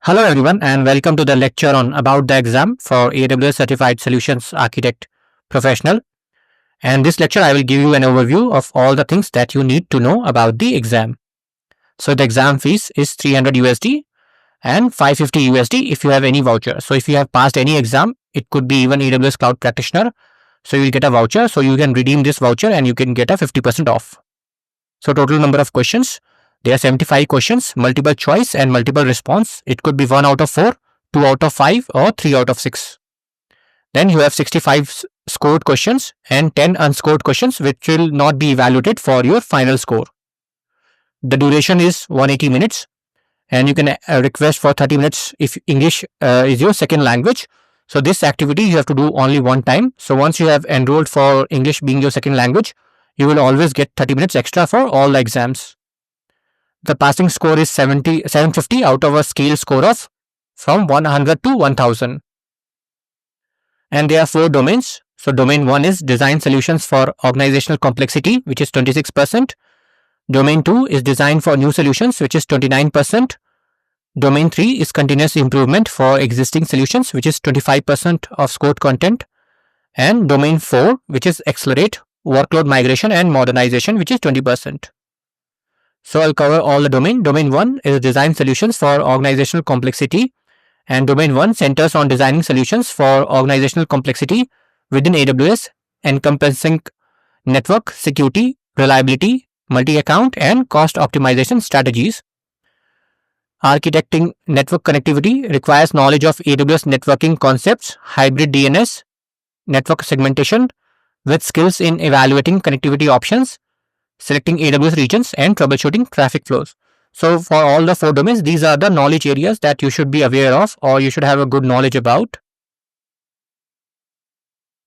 Hello everyone and welcome to the lecture on about the exam for AWS Certified Solutions Architect Professional. And this lecture I will give you an overview of all the things that you need to know about the exam. So the exam fees is 300 USD and 550 USD if you have any voucher. So if you have passed any exam, it could be even AWS Cloud Practitioner. So you will get a voucher. So you can redeem this voucher and you can get a 50% off. So total number of questions. There are 75 questions, multiple choice and multiple response. It could be 1 out of 4, 2 out of 5 or 3 out of 6. Then you have 65 scored questions and 10 unscored questions which will not be evaluated for your final score. The duration is 180 minutes and you can request for 30 minutes if English is your second language. So this activity you have to do only one time. So once you have enrolled for English being your second language, you will always get 30 minutes extra for all the exams. The passing score is 750 out of a scale score of from 100 to 1000. And there are 4 domains. So domain 1 is design solutions for organizational complexity, which is 26%. Domain 2 is design for new solutions, which is 29%. Domain 3 is continuous improvement for existing solutions, which is 25% of scored content. And domain 4, which is accelerate workload migration and modernization, which is 20%. So I'll cover all the domain. Domain 1 is design solutions for organizational complexity, and domain 1 centers on designing solutions for organizational complexity within AWS, encompassing network, security, reliability, multi-account and cost optimization strategies. Architecting network connectivity requires knowledge of AWS networking concepts, hybrid DNS, network segmentation, with skills in evaluating connectivity options, selecting AWS regions and troubleshooting traffic flows. So for all the 4 domains, these are the knowledge areas that you should be aware of or you should have a good knowledge about.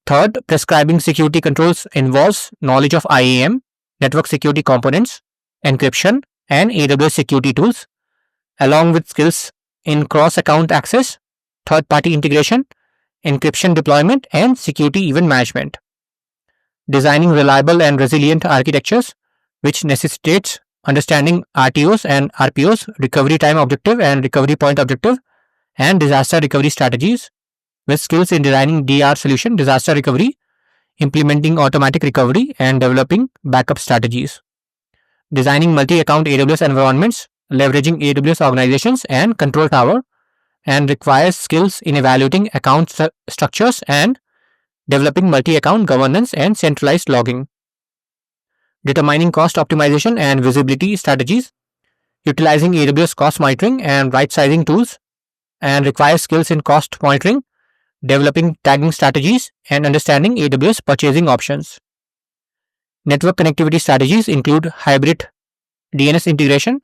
Third, prescribing security controls involves knowledge of IAM, network security components, encryption and AWS security tools, along with skills in cross-account access, third-party integration, encryption deployment and security event management. Designing reliable and resilient architectures, which necessitates understanding RTOs and RPOs, recovery time objective and recovery point objective, and disaster recovery strategies, with skills in designing DR solution, disaster recovery, implementing automatic recovery, and developing backup strategies. Designing multi-account AWS environments, leveraging AWS organizations and control tower, and requires skills in evaluating account structures and developing multi-account governance and centralized logging. Determining cost optimization and visibility strategies, utilizing AWS cost monitoring and right-sizing tools, and requires skills in cost monitoring, developing tagging strategies, and understanding AWS purchasing options. Network connectivity strategies include hybrid DNS integration,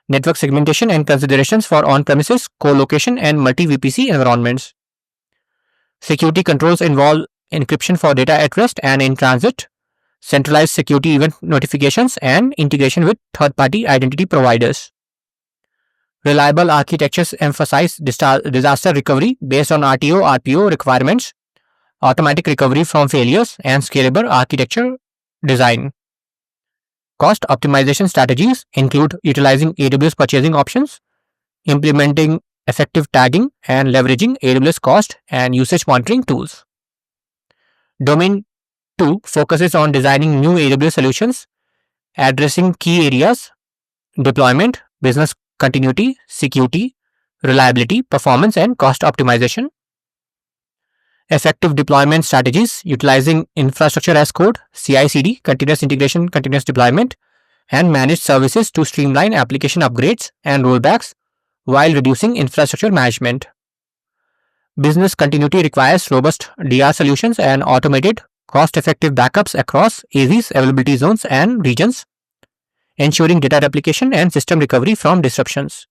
network segmentation and considerations for on-premises, co-location, and multi-VPC environments. Security controls involve encryption for data at rest and in transit, centralized security event notifications, and integration with third-party identity providers. Reliable architectures emphasize disaster recovery based on RTO, RPO requirements, automatic recovery from failures, and scalable architecture design. Cost optimization strategies include utilizing AWS purchasing options, implementing effective tagging, and leveraging AWS cost and usage monitoring tools. Domain 2 focuses on designing new AWS solutions, addressing key areas, deployment, business continuity, security, reliability, performance, and cost optimization. Effective deployment strategies utilizing infrastructure as code, CI/CD, continuous integration, continuous deployment, and managed services to streamline application upgrades and rollbacks while reducing infrastructure management. Business continuity requires robust DR solutions and automated, cost-effective backups across AZs, availability zones, and regions, ensuring data replication and system recovery from disruptions.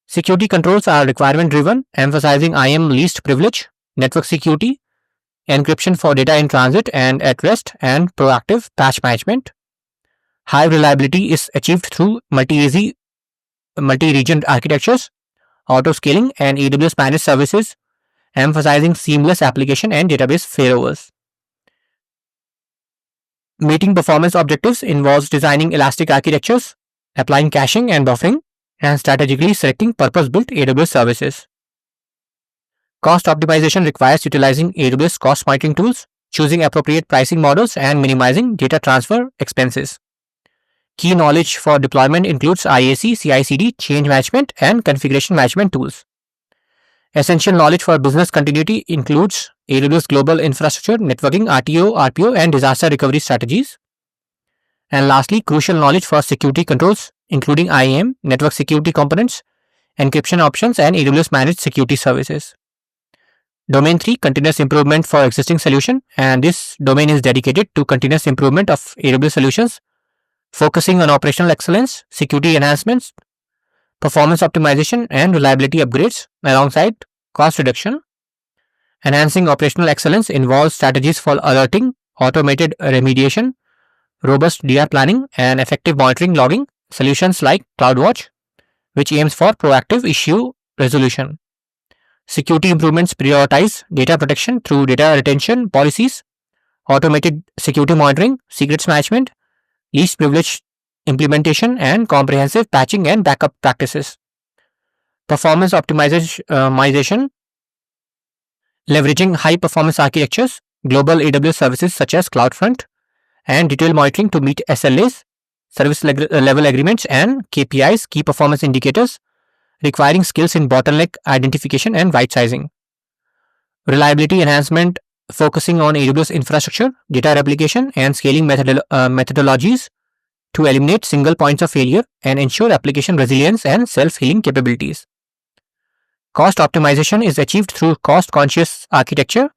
Security controls are requirement-driven, emphasizing IAM least privilege, network security, encryption for data in transit and at rest, and proactive patch management. High reliability is achieved through multi-AZ, multi-region architectures, auto-scaling, and AWS managed services, emphasizing seamless application and database failovers. Meeting performance objectives involves designing elastic architectures, applying caching and buffering, and strategically selecting purpose-built AWS services. Cost optimization requires utilizing AWS cost monitoring tools, choosing appropriate pricing models, and minimizing data transfer expenses. Key knowledge for deployment includes IAC, CI/CD, change management, and configuration management tools. Essential knowledge for business continuity includes AWS global infrastructure, networking, RTO, RPO, and disaster recovery strategies. And lastly, crucial knowledge for security controls, including IAM, network security components, encryption options, and AWS managed security services. Domain 3, continuous improvement for existing solution, and this domain is dedicated to continuous improvement of AWS solutions, focusing on operational excellence, security enhancements, performance optimization, and reliability upgrades alongside cost reduction. Enhancing operational excellence involves strategies for alerting, automated remediation, robust DR planning, and effective monitoring logging solutions like CloudWatch, which aims for proactive issue resolution. Security improvements prioritize data protection through data retention policies, automated security monitoring, secrets management, least privilege implementation, and comprehensive patching and backup practices. Performance optimization, leveraging high performance architectures, global AWS services such as CloudFront, and detailed monitoring to meet SLAs, service level agreements, and KPIs, key performance indicators, requiring skills in bottleneck identification and right sizing. Reliability enhancement, focusing on AWS infrastructure, data replication, and scaling methodologies to eliminate single points of failure and ensure application resilience and self-healing capabilities. Cost optimization is achieved through cost-conscious architecture,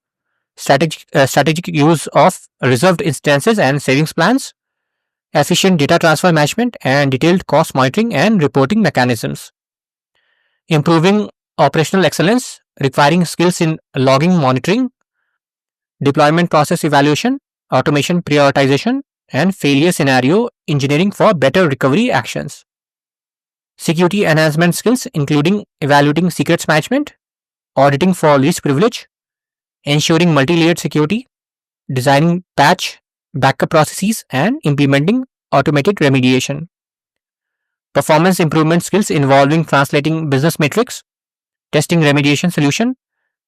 strategic use of reserved instances and savings plans, efficient data transfer management, and detailed cost monitoring and reporting mechanisms. Improving operational excellence, requiring skills in logging monitoring, deployment process evaluation, automation prioritization, and failure scenario engineering for better recovery actions. Security enhancement skills including evaluating secrets management, auditing for least privilege, ensuring multi-layered security, designing patch, backup processes, and implementing automated remediation. Performance improvement skills involving translating business metrics, testing remediation solution,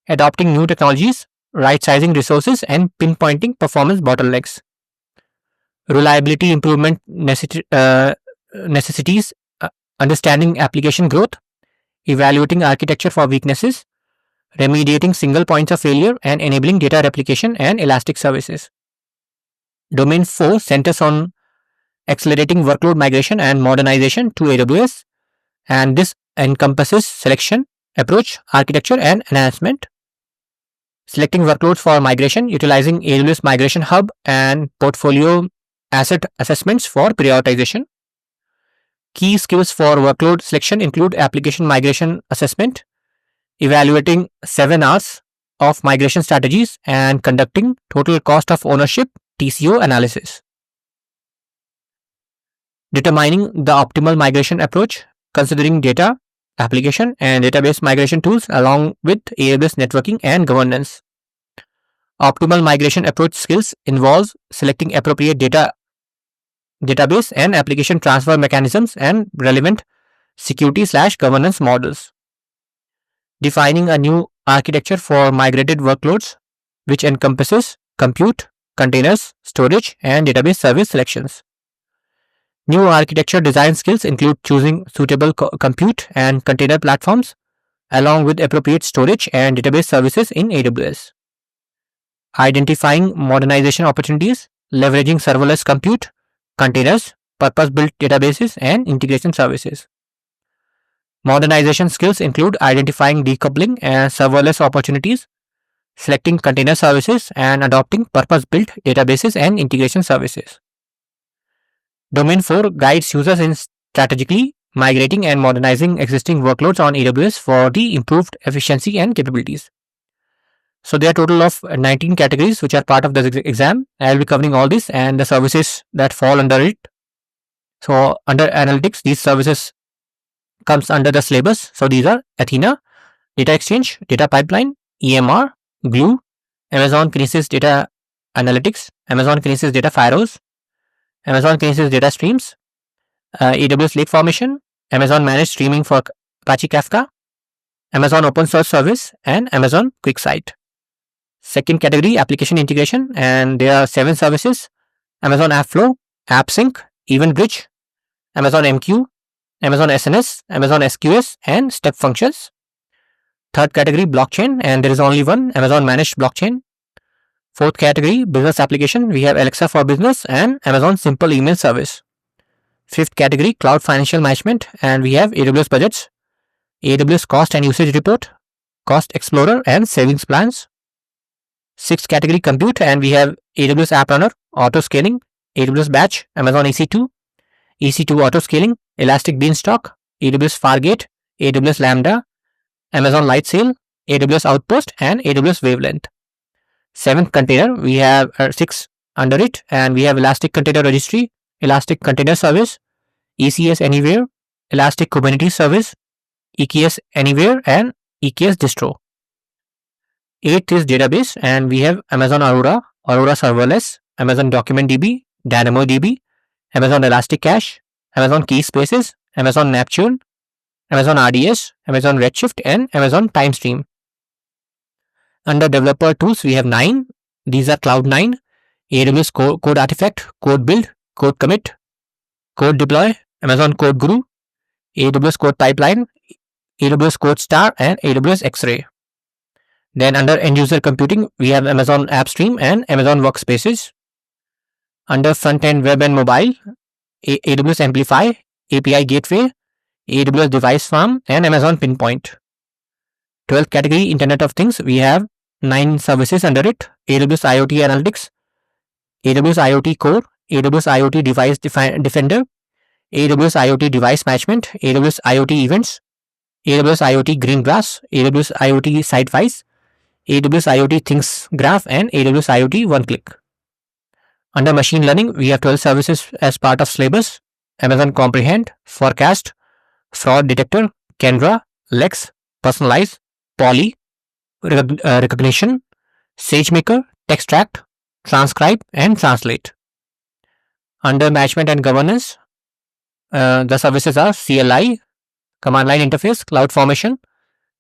adopting new technologies, right-sizing resources, and pinpointing performance bottlenecks. Reliability improvement necessities, understanding application growth, evaluating architecture for weaknesses, remediating single points of failure, and enabling data replication and elastic services. Domain 4 centers on accelerating workload migration and modernization to AWS, and this encompasses selection, approach, architecture, and enhancement. Selecting workloads for migration, utilizing AWS Migration Hub and portfolio asset assessments for prioritization. Key skills for workload selection include application migration assessment, evaluating 7 hours of migration strategies, and conducting total cost of ownership TCO analysis. Determining the optimal migration approach, considering data, application, and database migration tools along with AWS networking and governance. Optimal migration approach skills involves selecting appropriate database and application transfer mechanisms and relevant security/governance models. Defining a new architecture for migrated workloads, which encompasses compute, containers, storage, and database service selections. New architecture design skills include choosing suitable compute and container platforms, along with appropriate storage and database services in AWS. Identifying modernization opportunities, leveraging serverless compute, containers, purpose-built databases, and integration services. Modernization skills include identifying decoupling and serverless opportunities, selecting container services, and adopting purpose-built databases and integration services. Domain 4 guides users in strategically migrating and modernizing existing workloads on AWS for the improved efficiency and capabilities. So there are a total of 19 categories which are part of the exam. I will be covering all this and the services that fall under it. So under analytics, these services comes under the syllabus. So these are Athena, Data Exchange, Data Pipeline, EMR, Glue, Amazon Kinesis Data Analytics, Amazon Kinesis Data Firehose, Amazon Kinesis Data Streams, AWS Lake Formation, Amazon Managed Streaming for Apache Kafka, Amazon Open Source Service, and Amazon QuickSight. Second category, application integration, and there are 7 services: Amazon AppFlow, AppSync, EventBridge, Amazon MQ, Amazon SNS, Amazon SQS, and Step Functions. Third category, blockchain, and there is only one, Amazon Managed Blockchain. Fourth category, business application, we have Alexa for Business and Amazon Simple Email Service. Fifth category, cloud financial management, and we have AWS Budgets, AWS Cost and Usage Report, Cost Explorer, and Savings Plans. Sixth category, compute, and we have AWS App Runner, Auto Scaling, AWS Batch, Amazon EC2, EC2 Auto Scaling, Elastic Beanstalk, AWS Fargate, AWS Lambda, Amazon Lightsail, AWS Outpost, and AWS Wavelength. Seventh container, we have 6 under it, and we have Elastic Container Registry, Elastic Container Service, ECS Anywhere, Elastic Kubernetes Service, EKS Anywhere, and EKS Distro. Eighth is database, and we have Amazon Aurora, Aurora Serverless, Amazon Document DB, DynamoDB, Amazon Elastic Cache, Amazon Key Spaces, Amazon Neptune, Amazon RDS, Amazon Redshift, and Amazon TimeStream. Under developer tools, we have 9. These are Cloud9, AWS Code Artifact, Code Build, Code Commit, Code Deploy, Amazon Code Guru, AWS Code Pipeline, AWS Code Star, and AWS X-Ray. Then under end user computing, we have Amazon AppStream and Amazon Workspaces. Under front end web and mobile, AWS Amplify, API Gateway, AWS Device Farm, and Amazon Pinpoint. 12th category, Internet of Things, we have 9 services under it: AWS IoT Analytics, AWS IoT Core, AWS IoT Device Defender, AWS IoT Device Management, AWS IoT Events, AWS IoT Greengrass, AWS IoT Sidewise, AWS IoT Things Graph, and AWS IoT OneClick. Under machine learning, we have 12 services as part of syllabus: Amazon Comprehend, Forecast, Fraud Detector, Kendra, Lex, Personalize, Poly, Recognition, SageMaker, Textract, Transcribe, and Translate. Under management and governance, the services are CLI, Command Line Interface, CloudFormation,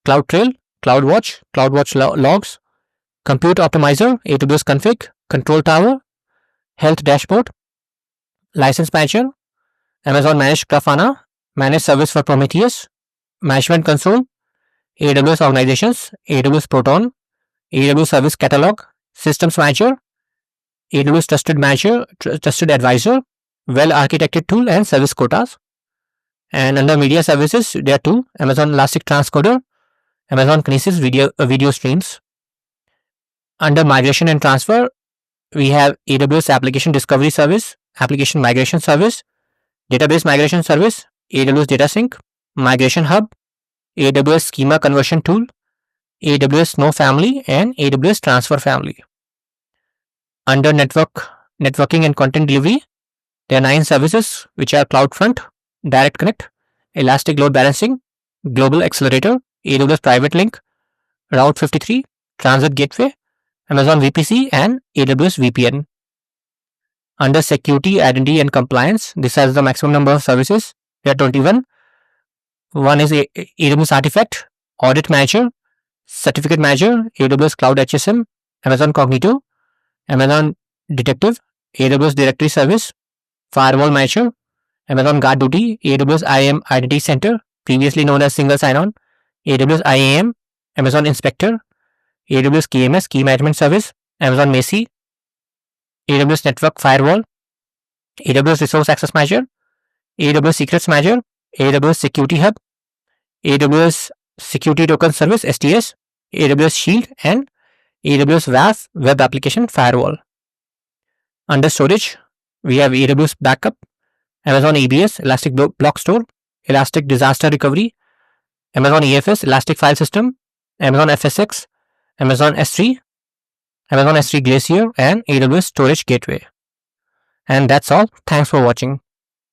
CloudTrail, CloudWatch, CloudWatch Logs, Compute Optimizer, AWS Config, Control Tower, Health Dashboard, License Manager, Amazon Managed Grafana, Managed Service for Prometheus, Management Console, AWS Organizations, AWS Proton, AWS Service Catalog, Systems Manager, AWS Trusted Manager, Trusted Advisor, Well-Architected Tool, and Service Quotas. And under media services, there are 2: Amazon Elastic Transcoder, Amazon Kinesis video streams. Under migration and transfer, we have AWS Application Discovery Service, Application Migration Service, Database Migration Service, AWS Data Sync, Migration Hub, AWS Schema Conversion Tool, AWS Snow Family, and AWS Transfer Family. Under networking and content delivery, there are 9 services which are CloudFront, Direct Connect, Elastic Load Balancing, Global Accelerator, AWS Private Link, Route 53, Transit Gateway, Amazon VPC, and AWS VPN. Under security, identity, and compliance, this has the maximum number of services. There are 21. One is AWS Artifact, Audit Manager, Certificate Manager, AWS Cloud HSM, Amazon Cognito, Amazon Detective, AWS Directory Service, Firewall Manager, Amazon Guard Duty, AWS IAM Identity Center, previously known as Single Sign-On, AWS IAM, Amazon Inspector, AWS KMS, Key Management Service, Amazon Macie, AWS Network Firewall, AWS Resource Access Manager, AWS Secrets Manager, AWS Security Hub, AWS Security Token Service STS, AWS Shield, and AWS WAF Web Application Firewall. Under storage, we have AWS Backup, Amazon EBS, Elastic Block Store, Elastic Disaster Recovery, Amazon EFS, Elastic File System, Amazon FSx, Amazon S3, Amazon S3 Glacier, and AWS Storage Gateway. And that's all. Thanks for watching.